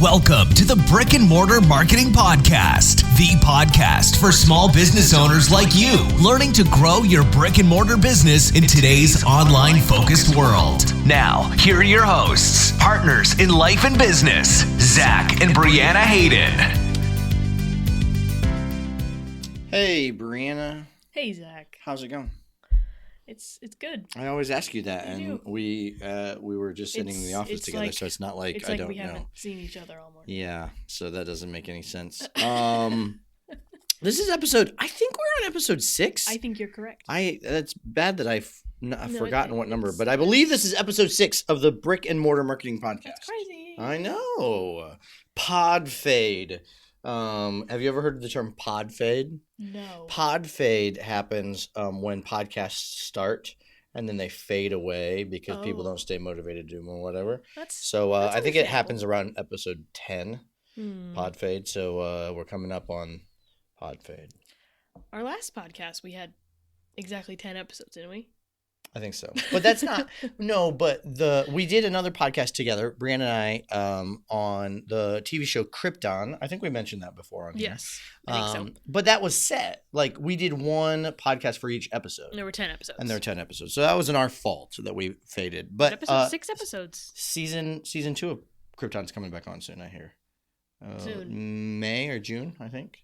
Welcome to the Brick and Mortar Marketing Podcast, the podcast for small business owners like you, learning to grow your brick and mortar business in today's online-focused world. Now, here are your hosts, partners in life and business, Zach and Brianna Hayden. Hey, Brianna. Hey, Zach. How's it going? It's good. I always ask you that, and do. we were just sitting in the office together, like, so it's not like it's I like don't we haven't know. seen each other all morning. Yeah, so that doesn't make any sense. This is episode. I think we're on episode 6. I think you're correct. That's bad that I've forgotten what number, but I believe this is episode 6 of the Brick and Mortar Marketing Podcast. That's crazy. I know. Pod fade. Have you ever heard of the term pod fade? No. Pod fade happens when podcasts start and then they fade away because people don't stay motivated to do them or whatever. That's I think it happens around episode 10, pod fade. So we're coming up on pod fade. Our last podcast, we had exactly 10 episodes, didn't we? I think so. But that's not no, but we did another podcast together, Brianna and I, on the TV show Krypton. I think we mentioned that before on here. Yes. I think so. But that was set. Like we did one podcast for each episode. There were 10 episodes. And there were 10 episodes. So that wasn't our fault that we faded. But 6 episodes. Season 2 of Krypton's coming back on soon, I hear. Soon. May or June, I think.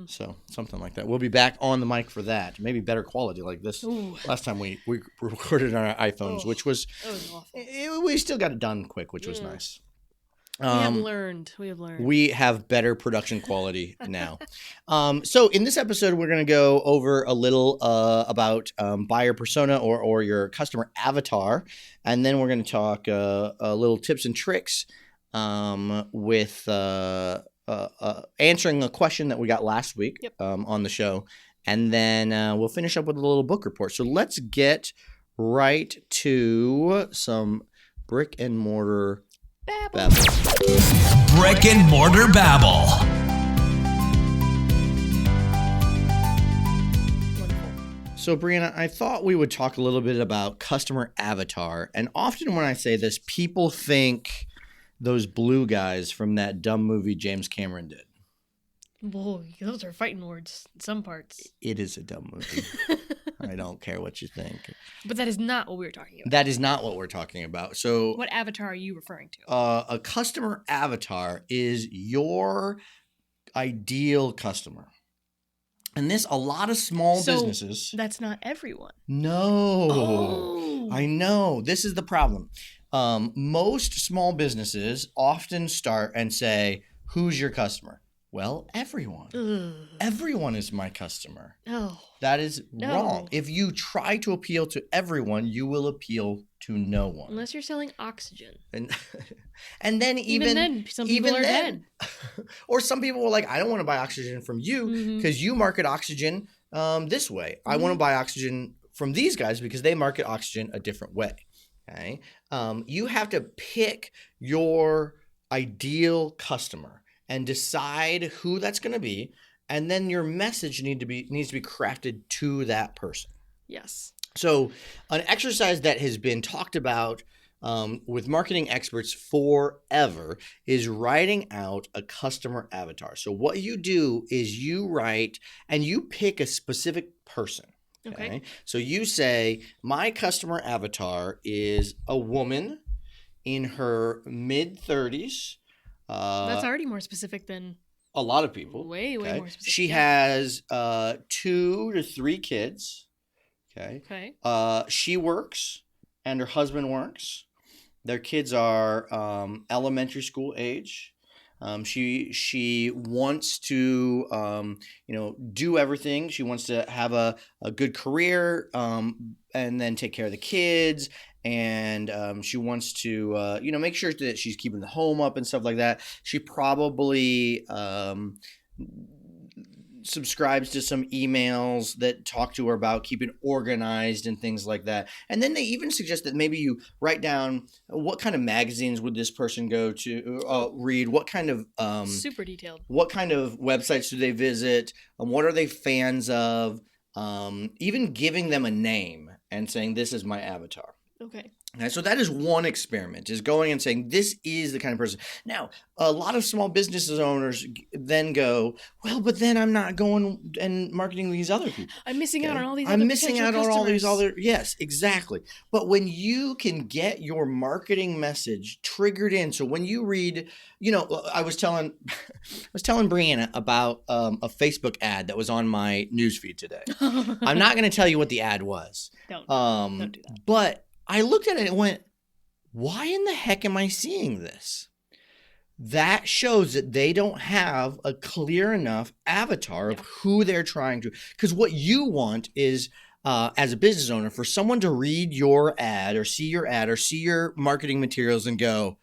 So something like that. We'll be back on the mic for that. Maybe better quality like this. Ooh. Last time we recorded on our iPhones, which was awful. We still got it done quick, which was nice. We have learned. We have better production quality now. So in this episode, we're going to go over a little about buyer persona or your customer avatar, and then we're going to talk a little tips and tricks with answering a question that we got last week on the show. And then we'll finish up with a little book report. So let's get right to some brick and mortar babble. Brick and Mortar Babble. So, Brianna, I thought we would talk a little bit about customer avatar. And often when I say this, people think those blue guys from that dumb movie James Cameron did. Whoa, those are fighting words in some parts. It is a dumb movie. I don't care what you think. But that is not what we were talking about. That is not what we're talking about. So, what avatar are you referring to? A customer avatar is your ideal customer. And a lot of small businesses. That's not everyone. No. Oh. I know. This is the problem. Most small businesses often start and say, who's your customer? Well, everyone. Ugh. Everyone is my customer. Oh. That is wrong. If you try to appeal to everyone, you will appeal to no one. Unless you're selling oxygen. And then even then, some people are dead. Or some people were like, I don't want to buy oxygen from you because you market oxygen this way. I want to buy oxygen from these guys because they market oxygen a different way. Okay. You have to pick your ideal customer and decide who that's going to be, and then your message needs to be crafted to that person. Yes. So an exercise that has been talked about with marketing experts forever is writing out a customer avatar. So what you do is you write and you pick a specific person. Okay. So you say, my customer avatar is a woman in her mid-30s. That's already more specific than a lot of people. Way more specific. She has 2 to 3 kids. Okay. She works and her husband works. Their kids are elementary school age. She wants to do everything. She wants to have a good career and then take care of the kids. And she wants to make sure that she's keeping the home up and stuff like that. She probably subscribes to some emails that talk to her about keeping organized and things like that. And then they even suggest that maybe you write down what kind of magazines would this person go to read, what kind of super detailed, what kind of websites do they visit, what are they fans of, even giving them a name and saying, this is my avatar. Okay. Okay, so that is one experiment, is going and saying, this is the kind of person. Now, a lot of small business owners then go, well, but then I'm not going and marketing these other people. I'm missing out on all these I'm other missing out on all these customers. other, yes, exactly. But when you can get your marketing message triggered in, so when you read, I was telling Brianna about a Facebook ad that was on my newsfeed today. I'm not going to tell you what the ad was. Don't do that. But I looked at it and went, why in the heck am I seeing this? That shows that they don't have a clear enough avatar of who they're trying to. Because what you want is, as a business owner, for someone to read your ad or see your marketing materials and go,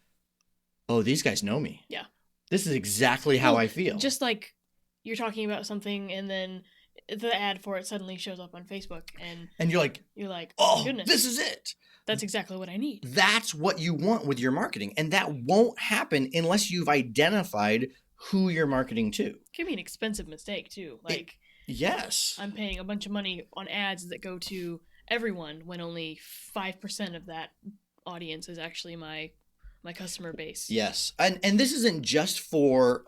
oh, these guys know me. Yeah. This is exactly how I feel. Just like you're talking about something and then the ad for it suddenly shows up on Facebook and you're like, oh goodness, this is it. That's exactly what I need. That's what you want with your marketing. And that won't happen unless you've identified who you're marketing to. It can be an expensive mistake too. Yes. I'm paying a bunch of money on ads that go to everyone when only 5% of that audience is actually my customer base. Yes. And this isn't just for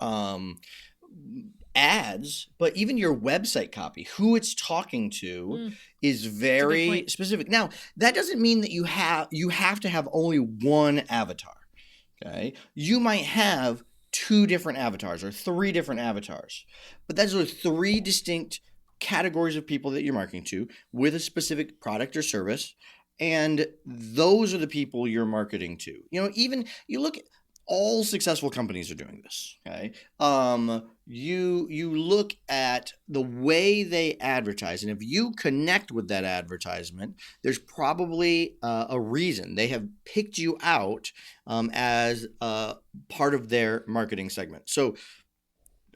ads, but even your website copy, who it's talking to is very specific. Now, that doesn't mean that you have to have only one avatar. Okay? You might have 2 different avatars or 3 different avatars. But those are 3 distinct categories of people that you're marketing to with a specific product or service. And those are the people you're marketing to. Even you look at all successful companies are doing this. Okay. You look at the way they advertise, and if you connect with that advertisement, there's probably a reason they have picked you out as part of their marketing segment. So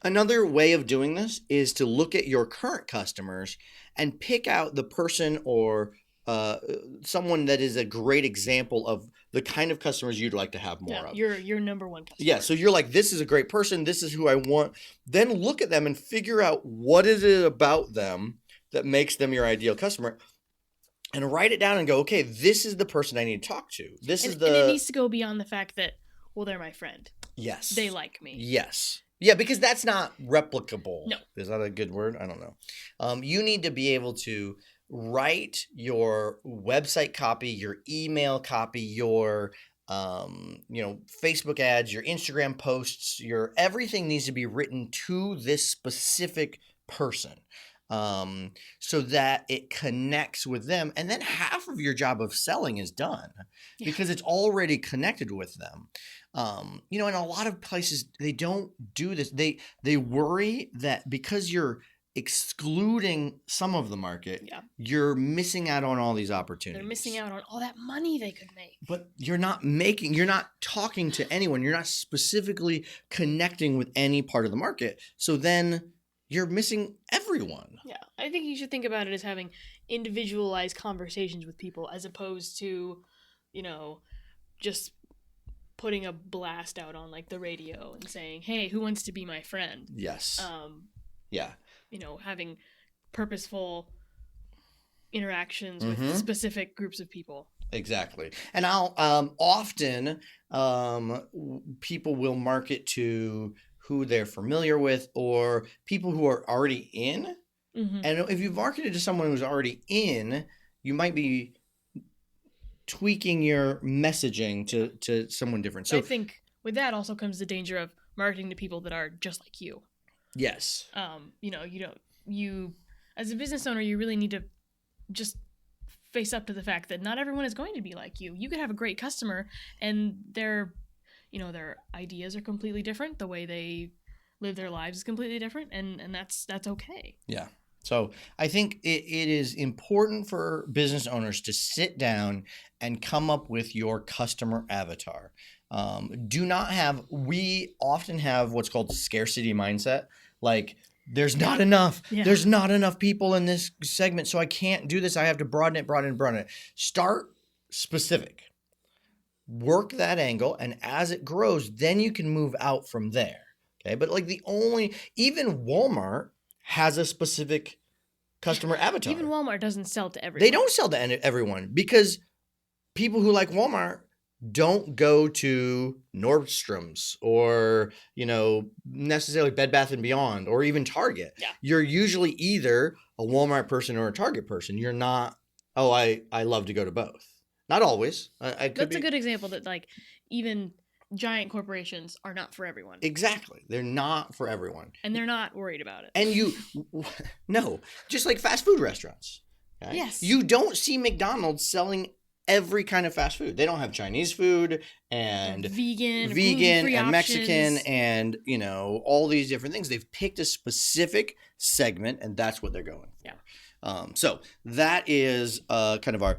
another way of doing this is to look at your current customers and pick out the person or someone that is a great example of the kind of customers you'd like to have more of. Your number one customer. Yeah, so you're like, this is a great person. This is who I want. Then look at them and figure out what is it about them that makes them your ideal customer. And write it down and go, okay, this is the person I need to talk to. And it needs to go beyond the fact that, well, they're my friend. Yes. They like me. Yes. Yeah, because that's not replicable. No. Is that a good word? I don't know. You need to be able to write your website copy, your email copy, your Facebook ads, your Instagram posts, everything needs to be written to this specific person, so that it connects with them. And then half of your job of selling is done because it's already connected with them. In a lot of places they don't do this. They worry that because you're excluding some of the market, you're missing out on all these opportunities. They're missing out on all that money they could make. But you're not talking to anyone. You're not specifically connecting with any part of the market. So then you're missing everyone. Yeah. I think you should think about it as having individualized conversations with people as opposed to, just putting a blast out on the radio and saying, hey, who wants to be my friend? Yes. Yeah. Having purposeful interactions with specific groups of people. Exactly. And I'll often people will market to who they're familiar with or people who are already in. Mm-hmm. And if you've marketed to someone who's already in, you might be tweaking your messaging to someone different. So I think with that also comes the danger of marketing to people that are just like you. Yes. You as a business owner, you really need to just face up to the fact that not everyone is going to be like you. You could have a great customer and their ideas are completely different. The way they live their lives is completely different. And that's okay. Yeah. So I think it is important for business owners to sit down and come up with your customer avatar. We often have what's called scarcity mindset. Like, there's not enough. Yeah. There's not enough people in this segment, so I can't do this. I have to broaden it. Start specific. Work that angle, and as it grows, then you can move out from there. Okay, but even Walmart has a specific customer avatar. Even Walmart doesn't sell to everyone. They don't sell to everyone because people who like Walmart don't go to Nordstrom's or, necessarily Bed Bath & Beyond or even Target. Yeah. You're usually either a Walmart person or a Target person. You're not, I love to go to both. Not always. That's a good example that like even giant corporations are not for everyone. Exactly. They're not for everyone. And they're not worried about it. And no, just like fast food restaurants. Okay? Yes. You don't see McDonald's selling every kind of fast food. They don't have Chinese food and vegan and Mexican and, all these different things. They've picked a specific segment and that's what they're going for. Yeah. So that is kind of our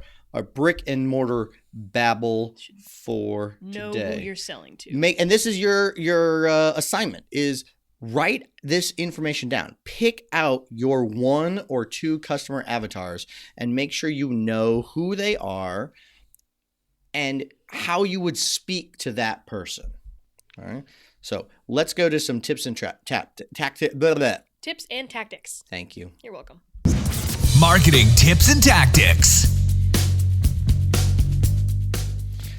brick and mortar babble for know today. Who you're selling to. And this is your assignment is write this information down. Pick out your 1 or 2 customer avatars and make sure you know who they are and how you would speak to that person. All right. So let's go to some tips and tips and tactics. Thank you. You're welcome. Marketing tips and tactics.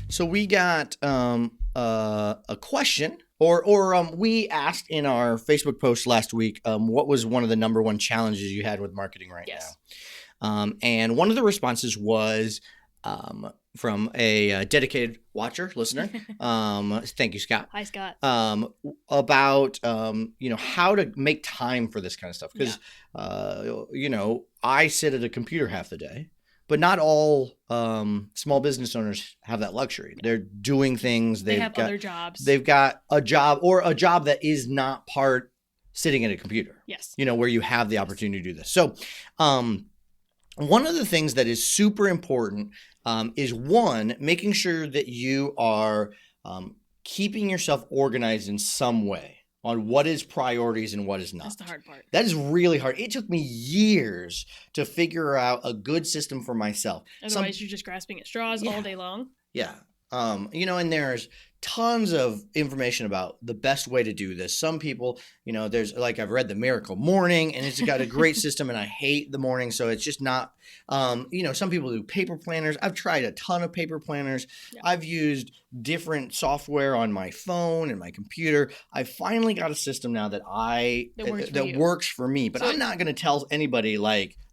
So we got a question, or we asked in our Facebook post last week, what was one of the number one challenges you had with marketing right now? And one of the responses was from a dedicated watcher, listener. Thank you, Scott. Hi, Scott. About how to make time for this kind of stuff because I sit at a computer half the day. But not all small business owners have that luxury. They're doing things. They have other jobs. They've got a job or a job that is not part sitting at a computer. Yes. Where you have the opportunity to do this. So one of the things that is super important is one, making sure that you are keeping yourself organized in some way on what is priorities and what is not. That's the hard part. That is really hard. It took me years to figure out a good system for myself. Otherwise, you're just grasping at straws all day long. Yeah. And there's tons of information about the best way to do this. Some people, there's I've read The Miracle Morning and it's got a great system and I hate the morning. So it's just not, some people do paper planners. I've tried a ton of paper planners. Yeah. I've used different software on my phone and my computer. I finally got a system now that works for me, but I'm not going to tell anybody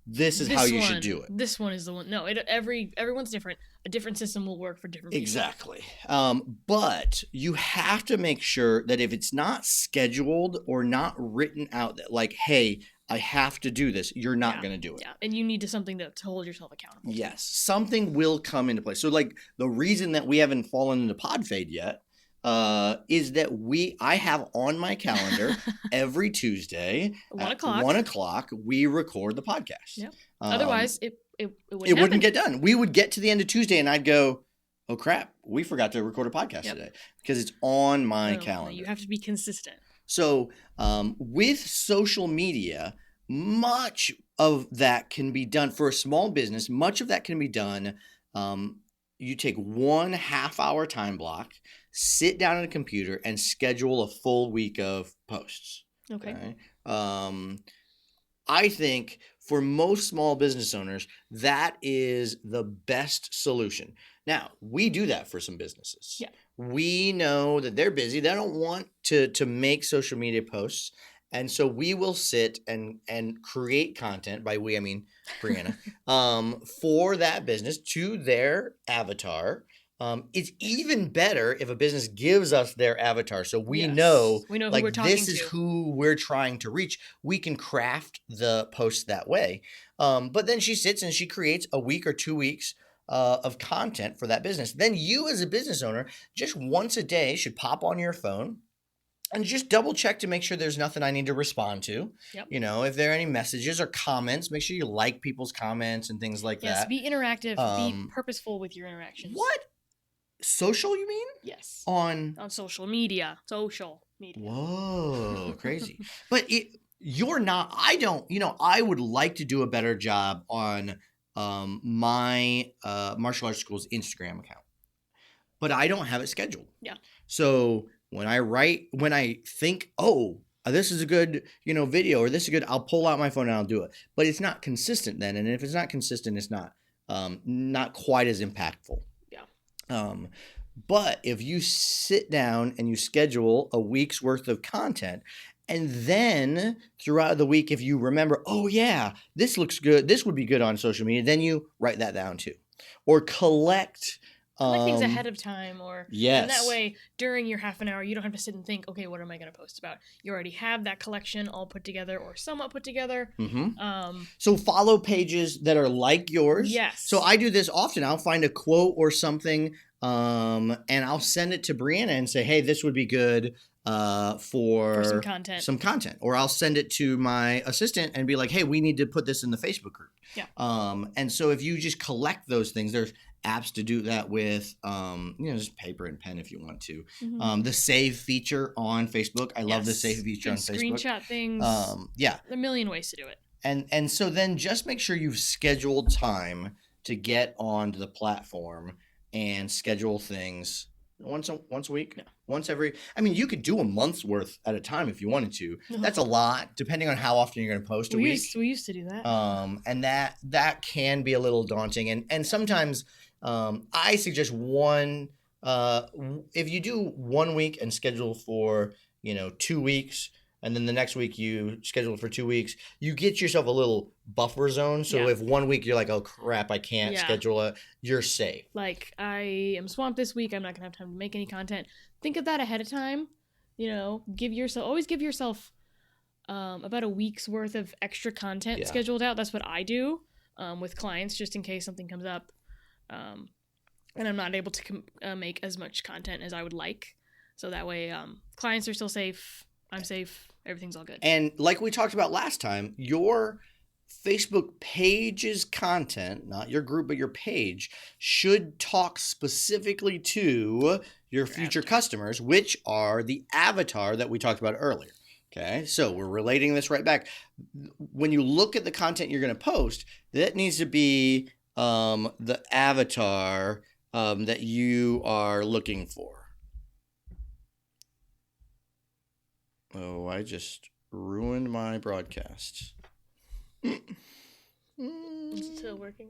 this is how you should do it. This one is the one. No, everyone's different. A different system will work for different people. Exactly. But you have to make sure that if it's not scheduled or not written out that hey, I have to do this, you're not going to do it. Yeah, and you need something to hold yourself accountable. Yes, something will come into place. So the reason that we haven't fallen into pod fade yet is that I have on my calendar every Tuesday at 1 o'clock we record the podcast. Yep. Otherwise, it wouldn't get done. We would get to the end of Tuesday and I'd go, oh crap, we forgot to record a podcast today because it's on my calendar. You have to be consistent. So with social media, much of that can be done for a small business. Much of that can be done. You take 1 half-hour time block, sit down at a computer, and schedule a full week of posts. Okay. I think for most small business owners, that is the best solution. Now, we do that for some businesses. Yeah. We know that they're busy. They don't want to make social media posts. And so we will sit and create content, by we, I mean Brianna, for that business to their avatar. It's even better if a business gives us their avatar. So we know who we're talking this is who we're trying to reach. We can craft the post that way. But then she sits and she creates a week or 2 weeks of content for that business. Then you as a business owner, just once a day should pop on your phone and just double check to make sure there's nothing I need to respond to. Yep. If there are any messages or comments, make sure you like people's comments and things like that. Yes, be interactive. Be purposeful with your interactions. What? Social, you mean? Yes. On social media. Social media. Whoa, crazy. But you're not, I would like to do a better job on my martial arts school's Instagram account. But I don't have it scheduled. Yeah. So when I think, this is a good, video or this is good, I'll pull out my phone and I'll do it. But it's not consistent then. And if it's not consistent, it's not quite as impactful. Yeah. But if you sit down and you schedule a week's worth of content, and then throughout the week, if you remember, oh yeah, this looks good, this would be good on social media, then you write that down too. Or collect things ahead of time, or yes. And that way, during your half an hour, you don't have to sit and think, okay, what am I going to post about? You already have that collection all put together or somewhat put together. So follow pages that are like yours. Yes. So I do this often. I'll find a quote or something, and I'll send it to Brianna and say, hey, this would be good for some content. Or I'll send it to my assistant and be like, hey, we need to put this in the Facebook group. Yeah. And so if you just collect those things, there's apps to do that with, just paper and pen if you want to. The save feature on Facebook. I love the save feature on Facebook. Screenshot things. Yeah. There are a million ways to do it. And so then just make sure you've scheduled time to get onto the platform and schedule things once a week. No. Once every. I mean, you could do a month's worth at a time if you wanted to. That's a lot, depending on how often you're going to post a week. We used to do that. And that can be a little daunting. And sometimes I suggest one. If you do 1 week and schedule for 2 weeks, and then the next week you schedule for 2 weeks, you get yourself a little buffer zone. So if 1 week you're like, oh crap, I can't schedule it, you're safe. Like, I am swamped this week, I'm not gonna have time to make any content. Think of that ahead of time. Always give yourself about a week's worth of extra content scheduled out. That's what I do with clients, just in case something comes up and I'm not able to make as much content as I would like. So that way clients are still safe, I'm safe, everything's all good. And like we talked about last time, your Facebook page's content, not your group, but your page, should talk specifically to your future customers, which are the avatar that we talked about earlier. Okay, so we're relating this right back. When you look at the content you're going to post, that needs to be the avatar that you are looking for. Oh, I just ruined my broadcast. Is it still working?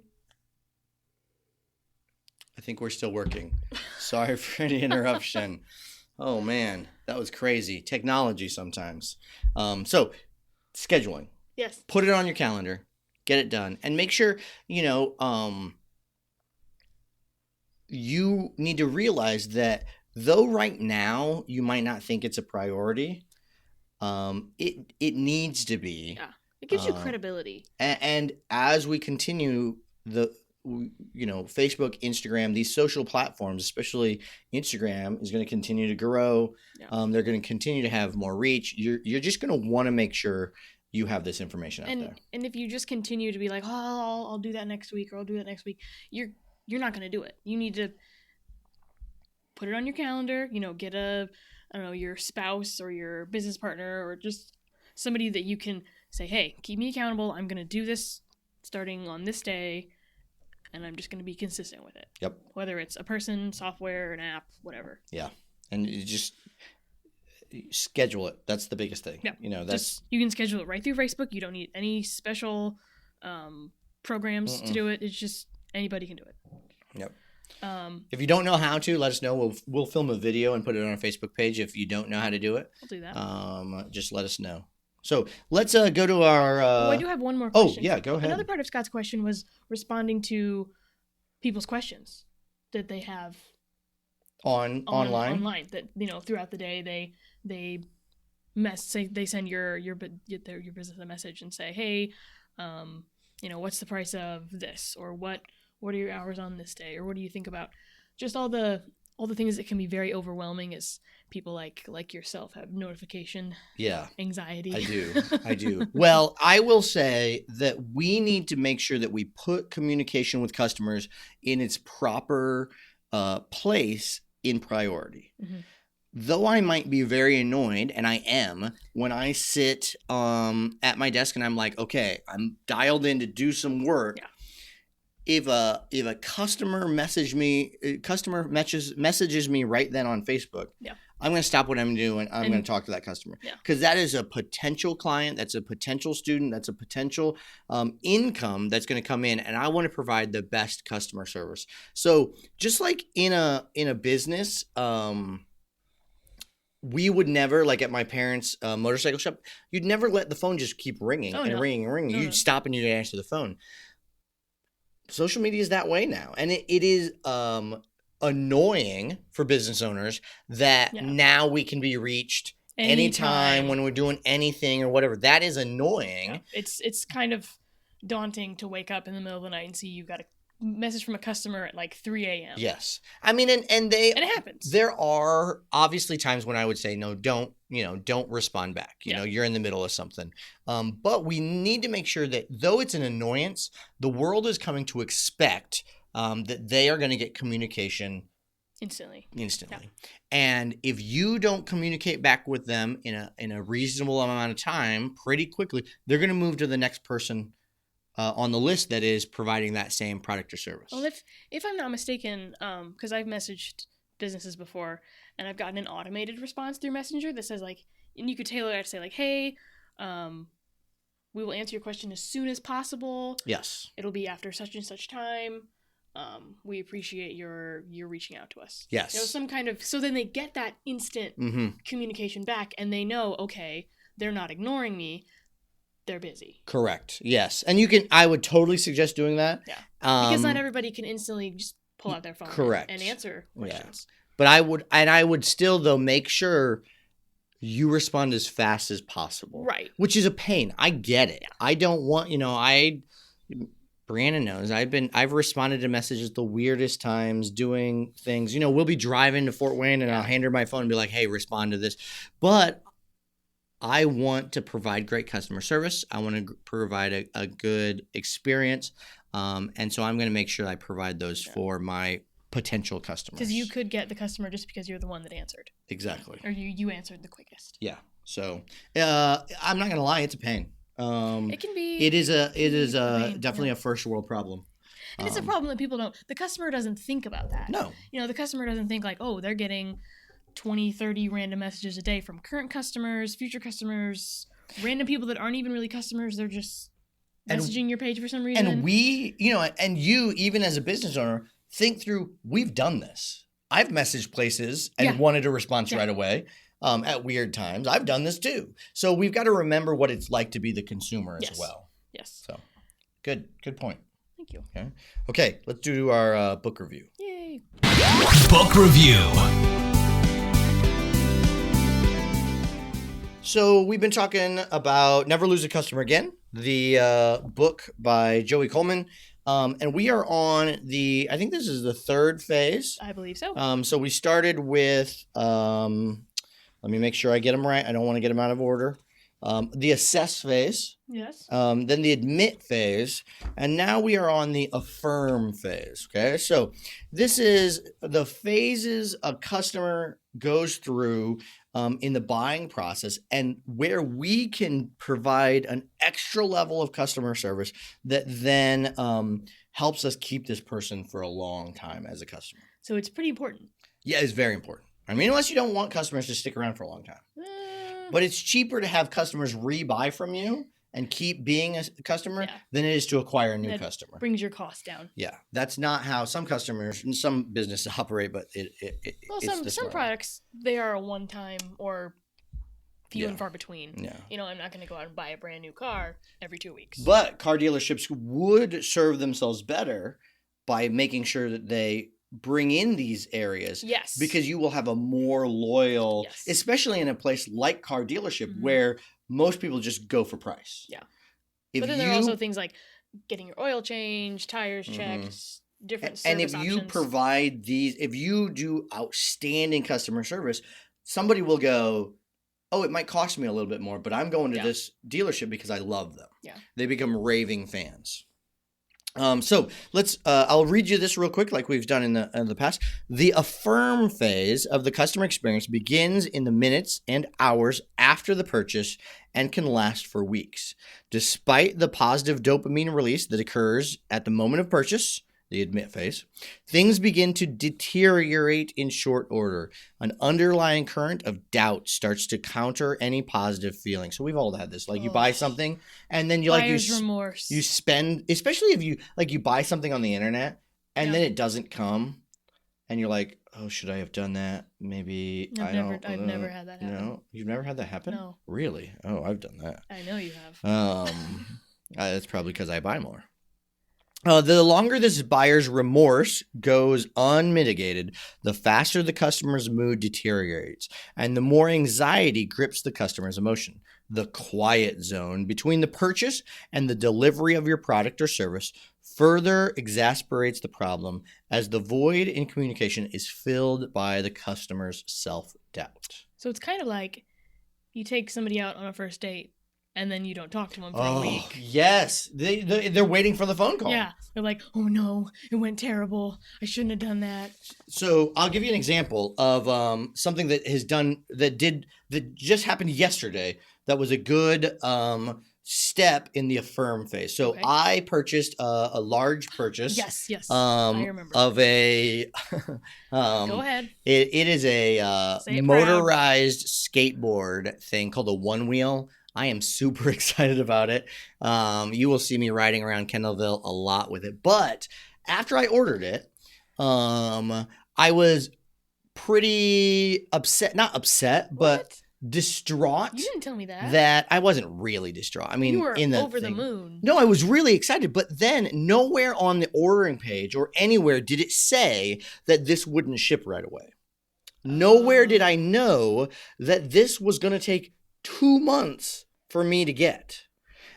I think we're still working. Sorry for any interruption. Oh, man. That was crazy. Technology sometimes. So, scheduling. Yes. Put it on your calendar. Get it done. And make sure, you need to realize that though right now you might not think it's a priority, it needs to be. Yeah. It gives you credibility. And as we continue Facebook, Instagram, these social platforms, especially Instagram, is going to continue to grow. Yeah. They're going to continue to have more reach. You're just going to want to make sure you have this information out there. And if you just continue to be like, oh, I'll do that next week, or I'll do that next week, you're not going to do it. You need to put it on your calendar. Get your spouse or your business partner or just somebody that you can say, hey, keep me accountable. I'm going to do this starting on this day, and I'm just going to be consistent with it. Yep. Whether it's a person, software, an app, whatever. Yeah. And you just schedule it. That's the biggest thing. Yeah. You can schedule it right through Facebook. You don't need any special programs to do it. It's just anybody can do it. Yep. If you don't know how to, let us know. We'll film a video and put it on our Facebook page. If you don't know how to do it, we'll do that. Just let us know. So let's go to our. I do have one more question. Oh yeah, go ahead. Another part of Scott's question was responding to people's questions that they have online. Online that throughout the day they send your business a message and say, hey, what's the price of this, or what are your hours on this day, or what do you think about just all the things that can be very overwhelming as people like yourself have notification anxiety. I do. Well, I will say that we need to make sure that we put communication with customers in its proper place in priority. Mm-hmm. Though I might be very annoyed, and I am, when I sit at my desk and I'm like, okay, I'm dialed in to do some work. Yeah. If a customer messages me right then on Facebook, I'm going to stop what I'm doing. I'm going to talk to that customer. Because that is a potential client. That's a potential student. That's a potential income that's going to come in. And I want to provide the best customer service. So just like in a business, we would never, like at my parents' motorcycle shop, you'd never let the phone just keep ringing ringing and ringing. You'd stop and you'd answer the phone. Social media is that way now. And it is annoying for business owners that now we can be reached anytime when we're doing anything or whatever. That is annoying. Yeah. It's kind of daunting to wake up in the middle of the night and see you've got a message from a customer at like 3 a.m. Yes. I mean, and it happens. There are obviously times when I would say, no, don't respond back. You know, you're in the middle of something. But we need to make sure that though it's an annoyance, the world is coming to expect that they are going to get communication instantly. Yeah. And if you don't communicate back with them in a reasonable amount of time, pretty quickly, they're going to move to the next person on the list that is providing that same product or service. Well, if I'm not mistaken, because I've messaged businesses before and I've gotten an automated response through Messenger that says like, and you could tailor it to say like, hey, we will answer your question as soon as possible. Yes. It'll be after such and such time. We appreciate your reaching out to us. Yes. You know, some kind of, so then they get that instant communication back and they know, okay, they're not ignoring me. They're busy. Correct. Yes. And I would totally suggest doing that. Yeah. Because not everybody can instantly just pull out their phone and answer questions. Yeah. But I would still though make sure you respond as fast as possible. Right. Which is a pain. I get it. Yeah. I don't want, Brianna knows I've responded to messages at the weirdest times doing things. We'll be driving to Fort Wayne and I'll hand her my phone and be like, hey, respond to this. But I want to provide great customer service. I want to provide a good experience. And so I'm going to make sure I provide those for my potential customers. Because you could get the customer just because you're the one that answered. Exactly. Or you answered the quickest. Yeah. So I'm not going to lie. It's a pain. It can be. It is definitely a first world problem. And it's a problem that people don't. The customer doesn't think about that. No. The customer doesn't think like, oh, they're getting 20, 30 random messages a day from current customers, future customers, random people that aren't even really customers. They're just messaging your page for some reason. And we, and you, even as a business owner, think through, we've done this. I've messaged places and wanted a response right away at weird times. I've done this too. So we've got to remember what it's like to be the consumer as well. Yes. So good point. Thank you. Okay, let's do our book review. Yay. Book review. So we've been talking about Never Lose a Customer Again, the book by Joey Coleman. And we are on I think this is the third phase. I believe so. So we started with, let me make sure I get them right. I don't want to get them out of order. The assess phase. Yes. Then the admit phase. And now we are on the affirm phase. Okay. So this is the phases a customer goes through in the buying process and where we can provide an extra level of customer service that then helps us keep this person for a long time as a customer. So it's pretty important. Yeah, it's very important. I mean, unless you don't want customers to stick around for a long time. But it's cheaper to have customers rebuy from you and keep being a customer than it is to acquire a new customer. Brings your cost down. Yeah, that's not how some customers and some businesses operate, but some products, they are a one-time or few and far between. Yeah. I'm not going to go out and buy a brand new car every 2 weeks. But car dealerships would serve themselves better by making sure that they bring in these areas. Yes. Because you will have a more loyal, especially in a place like car dealership where most people just go for price. Yeah. But then there are also things like getting your oil changed, tires checked, different service options. And if you provide these, if you do outstanding customer service, somebody will go, oh, it might cost me a little bit more, but I'm going to this dealership because I love them. Yeah. They become raving fans. So let's, I'll read you this real quick like we've done in the past. The affirm phase of the customer experience begins in the minutes and hours after the purchase and can last for weeks. Despite the positive dopamine release that occurs at the moment of purchase, the admit phase, things begin to deteriorate in short order. An underlying current of doubt starts to counter any positive feeling. So we've all had this. Like you buy something and then buyer's remorse. You spend, especially if you buy something on the internet and then it doesn't come and you're like, oh, should I have done that? Maybe I've never had that happen. No, you've never had that happen? No. Really? Oh, I've done that. I know you have. That's probably because I buy more. The longer this buyer's remorse goes unmitigated, the faster the customer's mood deteriorates, and the more anxiety grips the customer's emotion. The quiet zone between the purchase and the delivery of your product or service further exasperates the problem as the void in communication is filled by the customer's self-doubt. So it's kind of like you take somebody out on a first date and then you don't talk to them for a week. Yes. They're waiting for the phone call. Yeah. They're like, oh no, it went terrible. I shouldn't have done that. So I'll give you an example of something that just happened yesterday that was a good step in the affirm phase. So I purchased a large purchase. Yes. I remember. Of a go ahead. It is a motorized skateboard thing called a One Wheel. I am super excited about it. You will see me riding around Kendallville a lot with it. But after I ordered it, I was pretty upset. Not upset, but distraught. You didn't tell me that. That I wasn't really distraught. I mean, you were over the moon. No, I was really excited. But then nowhere on the ordering page or anywhere did it say that this wouldn't ship right away. Nowhere did I know that this was going to take 2 months for me to get.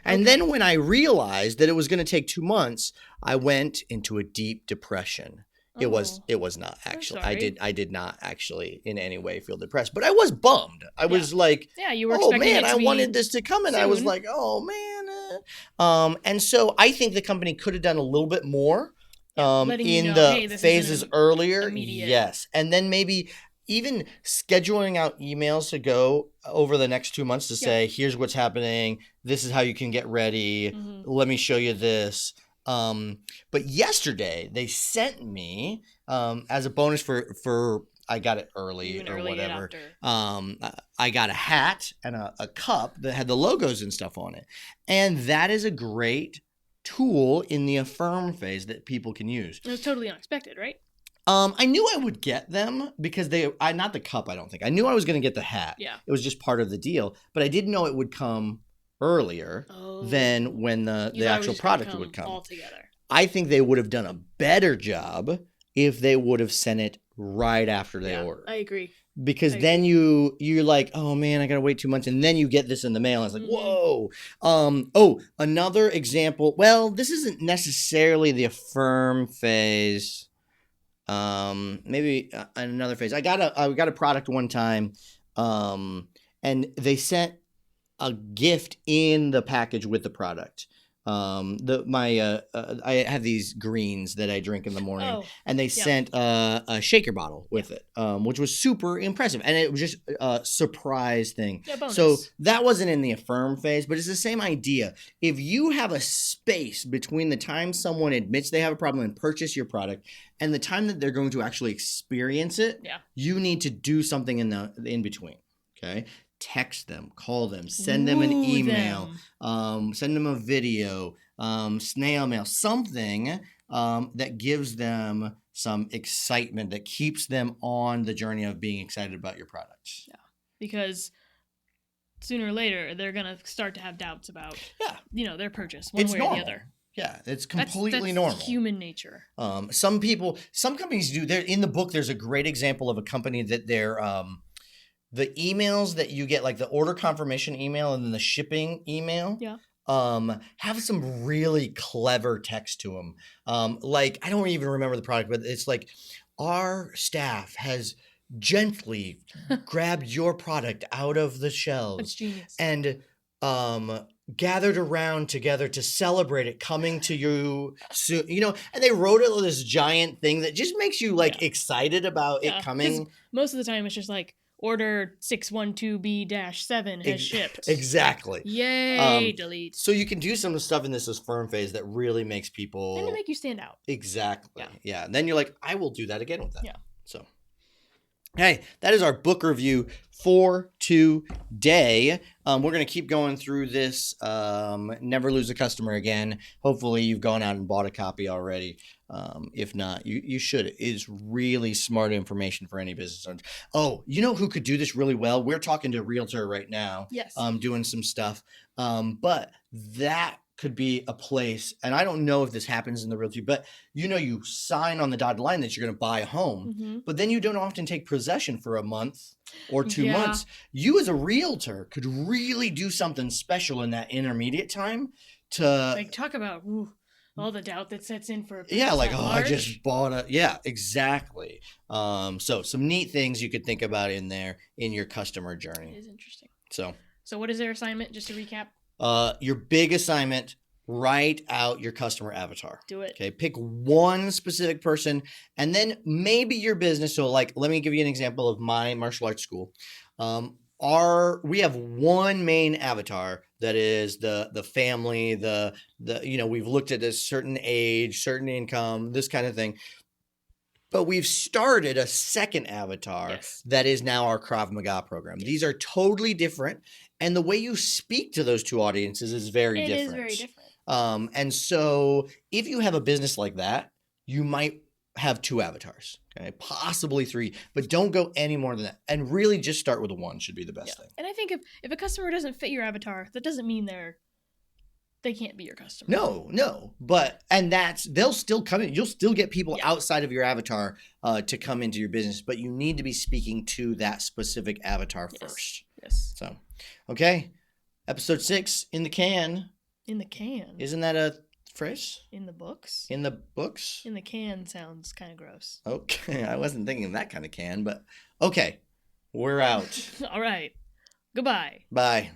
And then when I realized that it was going to take 2 months, I went into a deep depression. It was not actually. I did not actually in any way feel depressed, but I was bummed. I was like, you were expecting it to I wanted this to come, and soon. I was like, oh man. And so I think the company could have done a little bit more in the phases earlier. Immediate. Yes. And then maybe even scheduling out emails to go over the next 2 months to say, here's what's happening. This is how you can get ready. Mm-hmm. Let me show you this. But yesterday they sent me, as a bonus for I got it early or whatever. I got a hat and a cup that had the logos and stuff on it. And that is a great tool in the affirm phase that people can use. It was totally unexpected, right? I knew I would get them because not the cup, I don't think. I knew I was going to get the hat. Yeah. It was just part of the deal, but I didn't know it would come earlier than when the actual product would come. Altogether. I think they would have done a better job if they would have sent it right after they ordered. I agree. Because then you're like, oh man, I got to wait 2 months. And then you get this in the mail. And it's like, whoa. Another example. Well, this isn't necessarily the affirm phase. Maybe another phase. I got a product one time, and they sent a gift in the package with the product. I have these greens that I drink in the morning, and they sent a shaker bottle with it, which was super impressive, and it was just a surprise thing. So that wasn't in the affirm phase, but it's the same idea. If you have a space between the time someone admits they have a problem and purchase your product and the time that they're going to actually experience it, you need to do something in between. Okay. Text them, call them, send them an email, send them a video, snail mail, something that gives them some excitement, that keeps them on the journey of being excited about your products. Yeah, because sooner or later they're gonna start to have doubts about their purchase one way or the other. Yeah, it's completely normal. Human nature. Some companies do. In the book, there's a great example of a company that they're the emails that you get, like the order confirmation email and then the shipping email, have some really clever text to them. Like, I don't even remember the product, but it's like, our staff has gently grabbed your product out of the shelves. That's genius. And gathered around together to celebrate it coming to you soon, and they wrote it with this giant thing that just makes you excited about it coming. Most of the time it's just like, order 612B-7 has shipped. Exactly. Yay, delete. So you can do some of the stuff in this firm phase that really makes people... And to make you stand out. Exactly. Yeah. And then you're like, I will do that again with that. Yeah. So, hey, that is our book review for today. We're going to keep going through this. Never Lose a Customer Again. Hopefully you've gone out and bought a copy already. If not, you should. It is really smart information for any business owner. Oh, you know who could do this really well? We're talking to a realtor right now. Yes. Doing some stuff. But that could be a place, and I don't know if this happens in the realty, but you sign on the dotted line that you're going to buy a home, but then you don't often take possession for a month or 2 months. You as a realtor could really do something special in that intermediate time to like talk about all the doubt that sets in for I just bought a exactly. So some neat things you could think about in there in your customer journey. It is interesting. So what is their assignment, just to recap? Your big assignment, write out your customer avatar. Do it. Okay. Pick one specific person and then maybe your business. So like, let me give you an example of my martial arts school. We have one main avatar that is the family, we've looked at a certain age, certain income, this kind of thing. But we've started a second avatar that is now our Krav Maga program. These are totally different. And the way you speak to those two audiences is very different. It is very different. And so if you have a business like that, you might have 2 avatars, okay? Possibly 3, but don't go any more than that. And really just start with 1 should be the best thing. And I think if a customer doesn't fit your avatar, that doesn't mean they can't be your customer. No. But, they'll still come in. You'll still get people outside of your avatar to come into your business, but you need to be speaking to that specific avatar first. Yes. So, okay. Episode 6 in the can. In the can. Isn't that a phrase? In the books? In the books? In the can sounds kind of gross. Okay. I wasn't thinking of that kind of can, but okay. We're out. All right. Goodbye. Bye.